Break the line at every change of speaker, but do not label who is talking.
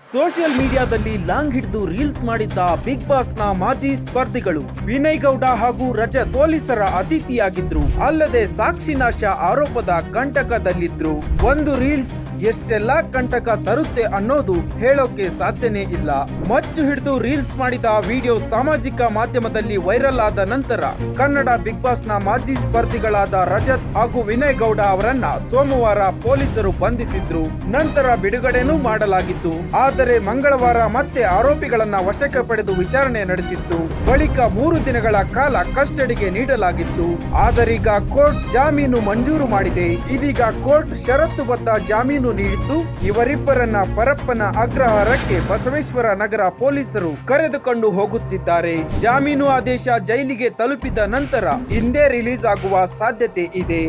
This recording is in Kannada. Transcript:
ಸೋಷಿಯಲ್ ಮೀಡಿಯಾದಲ್ಲಿ ಲಾಂಗ್ ಹಿಡಿದು ರೀಲ್ಸ್ ಮಾಡಿದ್ದ ಬಿಗ್ ಬಾಸ್ ನ ಮಾಜಿ ಸ್ಪರ್ಧಿಗಳು ವಿನಯ್ ಗೌಡ ಹಾಗೂ ರಜತ್ ಪೊಲೀಸರ ಅತಿಥಿಯಾಗಿದ್ರು. ಅಲ್ಲದೆ ಸಾಕ್ಷಿ ನಾಶ ಆರೋಪದ ಕಂಟಕದಲ್ಲಿದ್ರು. ಒಂದು ರೀಲ್ಸ್ ಎಷ್ಟೆಲ್ಲಾ ಕಂಟಕ ತರುತ್ತೆ ಅನ್ನೋದು ಹೇಳೋಕೆ ಸಾಧ್ಯನೇ ಇಲ್ಲ. ಮಚ್ಚು ಹಿಡಿದು ರೀಲ್ಸ್ ಮಾಡಿದ ವಿಡಿಯೋ ಸಾಮಾಜಿಕ ಮಾಧ್ಯಮದಲ್ಲಿ ವೈರಲ್ ಆದ ನಂತರ ಕನ್ನಡ ಬಿಗ್ ಬಾಸ್ ನ ಮಾಜಿ ಸ್ಪರ್ಧಿಗಳಾದ ರಜತ್ ಹಾಗೂ ವಿನಯ್ ಗೌಡ ಅವರನ್ನ ಸೋಮವಾರ ಪೊಲೀಸರು ಬಂಧಿಸಿದ್ರು. ನಂತರ ಬಿಡುಗಡೆನೂ ಮಾಡಲಾಗಿತ್ತು. ಆದರೆ ಮಂಗಳವಾರ ಮತ್ತೆ ಆರೋಪಿಗಳನ್ನ ವಶಕ್ಕೆ ಪಡೆದು ವಿಚಾರಣೆ ನಡೆಸಿತ್ತು. ಬಳಿಕ 3 ದಿನಗಳ ಕಾಲ ಕಸ್ಟಡಿಗೆ ನೀಡಲಾಗಿತ್ತು. ಆದರೀಗ ಕೋರ್ಟ್ ಜಾಮೀನು ಮಂಜೂರು ಮಾಡಿದೆ. ಇದೀಗ ಕೋರ್ಟ್ ಷರತ್ತುಬದ್ಧ ಜಾಮೀನು ನೀಡಿದ್ದು ಇವರಿಬ್ಬರನ್ನ ಪರಪ್ಪನ ಅಗ್ರಹಾರಕ್ಕೆ ಬಸವೇಶ್ವರ ನಗರ ಪೊಲೀಸರು ಕರೆದುಕೊಂಡು ಹೋಗುತ್ತಿದ್ದಾರೆ. ಜಾಮೀನು ಆದೇಶ ಜೈಲಿಗೆ ತಲುಪಿದ ನಂತರ ಹಿಂದೆ ರಿಲೀಸ್ ಆಗುವ ಸಾಧ್ಯತೆ ಇದೆ.